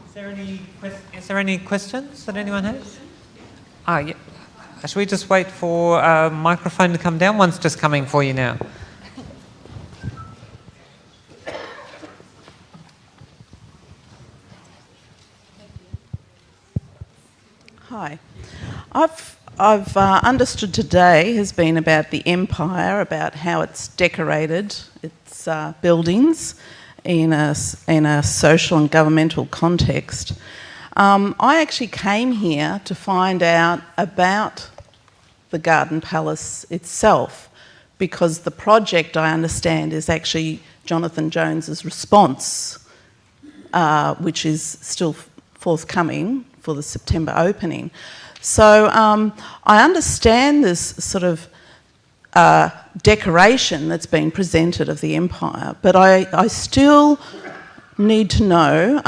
Is there any questions that anyone has? Yeah. Should we just wait for a microphone to come down? One's just coming for you now. Hi. I've understood today has been about the empire, about how it's decorated its buildings in a social and governmental context. I actually came here to find out about the Garden Palace itself, because the project, I understand, is actually Jonathan Jones's response, which is still forthcoming for the September opening. So I understand this sort of decoration that's been presented of the empire, but I still need to know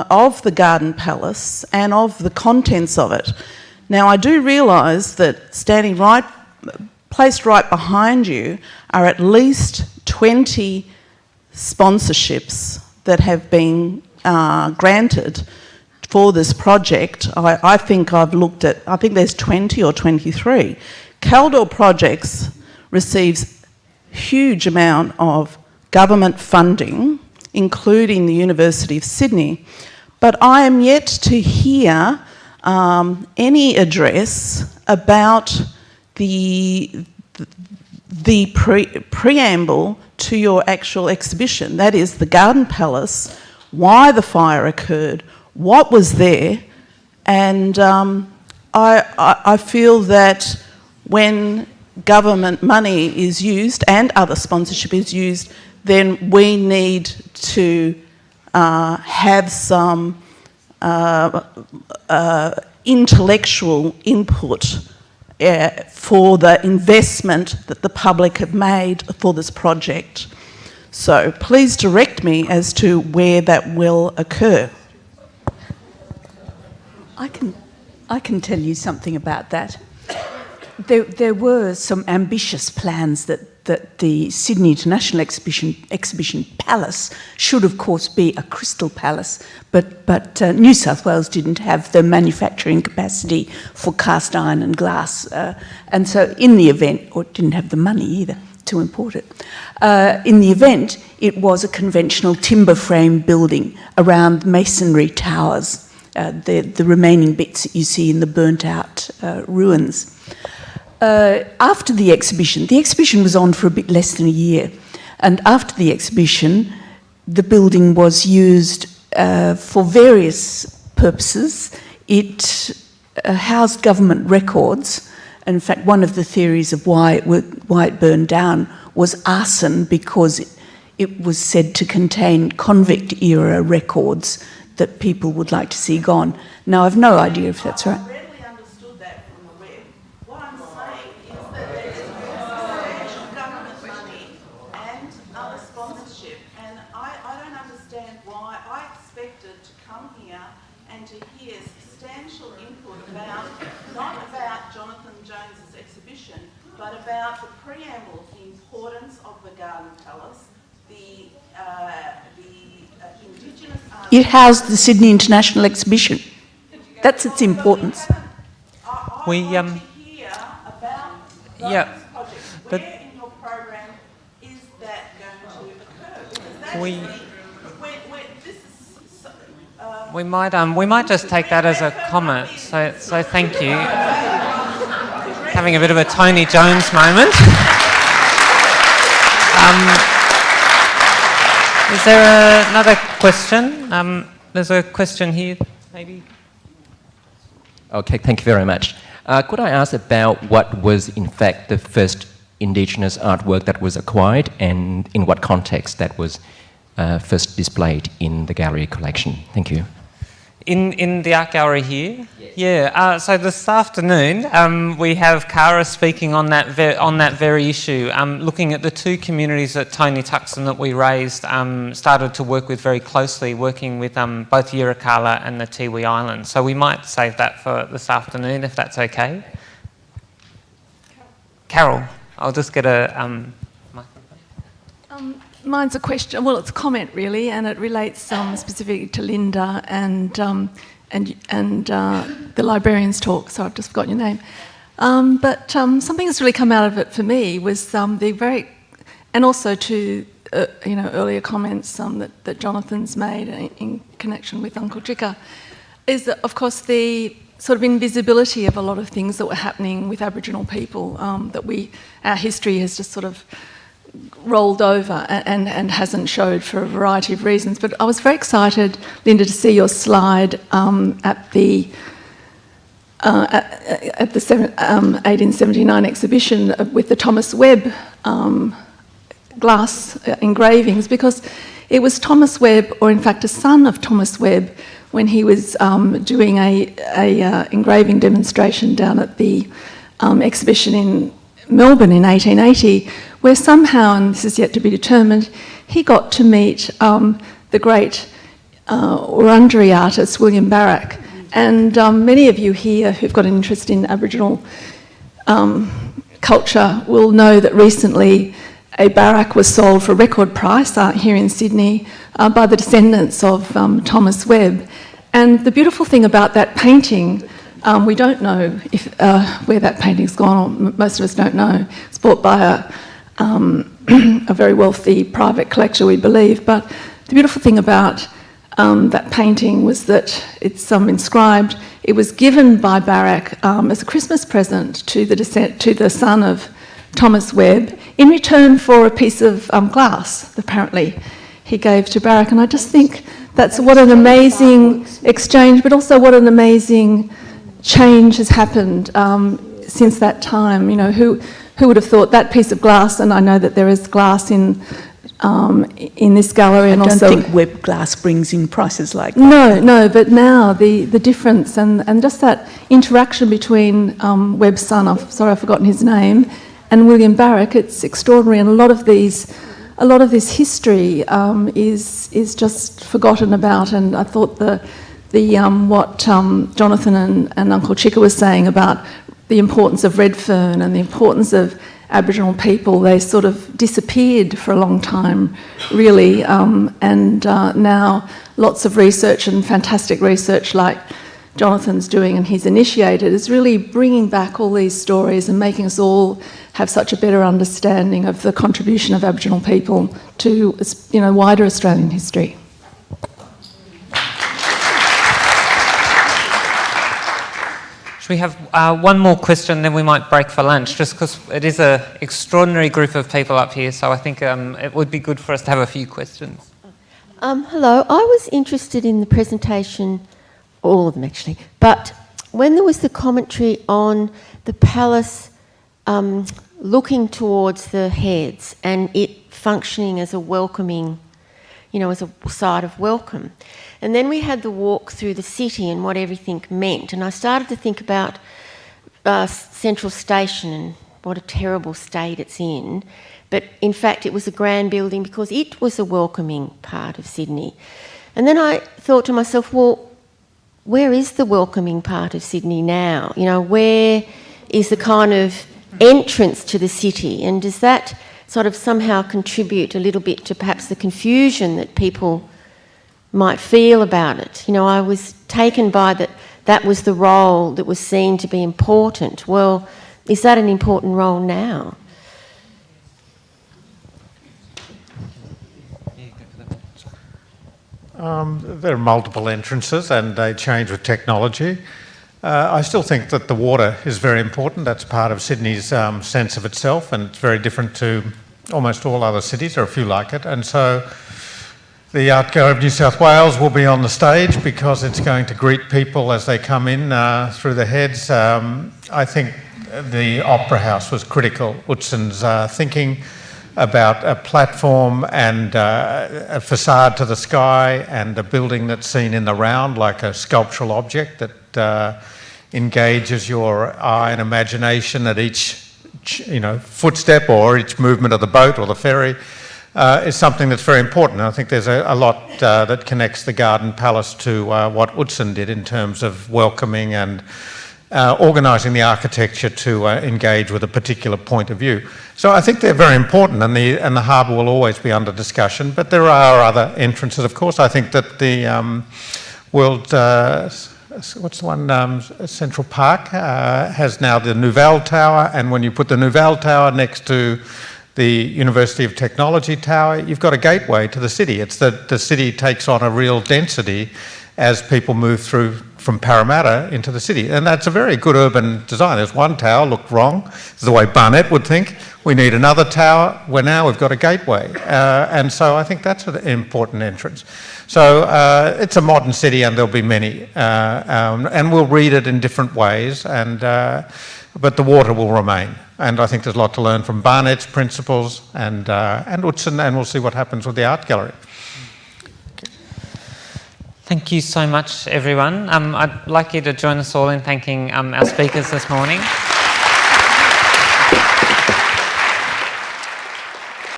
of the Garden Palace and of the contents of it. Now, I do realise that placed right behind you are at least 20 sponsorships that have been granted for this project. I think I think there's 20 or 23. Kaldor Projects receives huge amount of government funding, including the University of Sydney, but I am yet to hear any address about the preamble to your actual exhibition. That is the Garden Palace, why the fire occurred, what was there, and I feel that when government money is used and other sponsorship is used, then we need to have some intellectual input for the investment that the public have made for this project. So please direct me as to where that will occur. I can tell you something about that. There were some ambitious plans that the Sydney International Exhibition Palace should, of course, be a crystal palace, but New South Wales didn't have the manufacturing capacity for cast iron and glass, and so in the event, or didn't have the money either to import it. In the event, it was a conventional timber frame building around masonry towers, the remaining bits that you see in the burnt out ruins. After the exhibition was on for a bit less than a year, and after the exhibition, the building was used for various purposes. It housed government records. In fact, one of the theories of why it burned down was arson, because it was said to contain convict-era records that people would like to see gone. Now, I've no idea if that's right. About the preamble, the importance of the Garden Palace, the Indigenous art. It housed the Sydney International Exhibition. That's its importance. I want to hear about those projects. But where in your program is that going to occur? We might just take that as a comment. So thank you. Having a bit of a Tony Jones moment. Is there another question? There's a question here, maybe. Okay, thank you very much. Could I ask about what was in fact the first Indigenous artwork that was acquired, and in what context that was first displayed in the gallery collection? Thank you. In the art gallery here? Yes. Yeah, so this afternoon we have Cara speaking on that very issue, looking at the two communities that Tony Tuxton that we raised started to work with very closely, working with both Yirrkala and the Tiwi Islands. So we might save that for this afternoon, if that's okay. Carol, I'll just get a microphone. Mine's a question. Well, it's a comment really, and it relates specifically to Linda and the librarian's talk. So I've just forgotten your name. But something that's really come out of it for me was and also to earlier comments that Jonathan's made in connection with Uncle Chicka, is that, of course, the sort of invisibility of a lot of things that were happening with Aboriginal people, our history has just sort of rolled over and hasn't showed for a variety of reasons. But I was very excited, Linda, to see your slide at the 1879 exhibition with the Thomas Webb glass engravings, because it was Thomas Webb, or in fact a son of Thomas Webb, when he was doing a engraving demonstration down at the exhibition in Melbourne in 1880, where somehow, and this is yet to be determined, he got to meet the great Wurundjeri artist William Barrack. And many of you here who've got an interest in Aboriginal culture will know that recently a barrack was sold for record price here in Sydney by the descendants of Thomas Webb. And the beautiful thing about that painting, we don't know where that painting's gone, or most of us don't know. It's bought by a very wealthy private collector, we believe. But the beautiful thing about that painting was that it's inscribed. It was given by Barrack as a Christmas present to the son of Thomas Webb in return for a piece of glass, apparently, he gave to Barrack. And I just think that's what an amazing exchange, but also what an amazing change has happened since that time. You know, who would have thought that piece of glass, and I know that there is glass in this gallery, and also... I don't think Webb glass brings in prices like that. No, but now the difference and just that interaction between Webb's son, I've forgotten his name, and William Barrack, it's extraordinary, and a lot of this history is just forgotten about. And I thought what Jonathan and Uncle Chicka was saying about the importance of Redfern and the importance of Aboriginal people, they sort of disappeared for a long time, really, and now lots of research and fantastic research like Jonathan's doing and he's initiated is really bringing back all these stories and making us all have such a better understanding of the contribution of Aboriginal people to, wider Australian history. Should we have one more question, then we might break for lunch, just because it is an extraordinary group of people up here, so I think it would be good for us to have a few questions. Hello, I was interested in the presentation, all of them actually, but when there was the commentary on the palace looking towards the heads and it functioning as a welcoming, as a site of welcome. And then we had the walk through the city and what everything meant. And I started to think about Central Station and what a terrible state it's in. But in fact, it was a grand building because it was a welcoming part of Sydney. And then I thought to myself, well, where is the welcoming part of Sydney now? Where is the kind of entrance to the city? And does that sort of somehow contribute a little bit to perhaps the confusion that people might feel about it? I was taken by that was the role that was seen to be important. Well, is that an important role now? There are multiple entrances and they change with technology. I still think that the water is very important. That's part of Sydney's sense of itself, and it's very different to almost all other cities, or a few like it. And so the Art Gallery of New South Wales will be on the stage because it's going to greet people as they come in through the heads. I think the Opera House was critical. Utzon's thinking about a platform and a facade to the sky and a building that's seen in the round like a sculptural object that engages your eye and imagination at each footstep or each movement of the boat or the ferry is something that's very important. I think there's a lot that connects the Garden Palace to what Utzon did in terms of welcoming and organising the architecture to engage with a particular point of view. So I think they're very important, and the harbour will always be under discussion, but there are other entrances, of course. I think that the Central Park has now the Nouvelle Tower, and when you put the Nouvelle Tower next to the University of Technology Tower, you've got a gateway to the city. It's that the city takes on a real density as people move through from Parramatta into the city. And that's a very good urban design. There's one tower, looked wrong. It's the way Barnett would think. We need another tower, where now we've got a gateway. And so I think that's an important entrance. So it's a modern city, and there'll be many. And we'll read it in different ways, but the water will remain. And I think there's a lot to learn from Barnett's principles and Utzon, and we'll see what happens with the art gallery. Thank you so much, everyone. I'd like you to join us all in thanking our speakers this morning.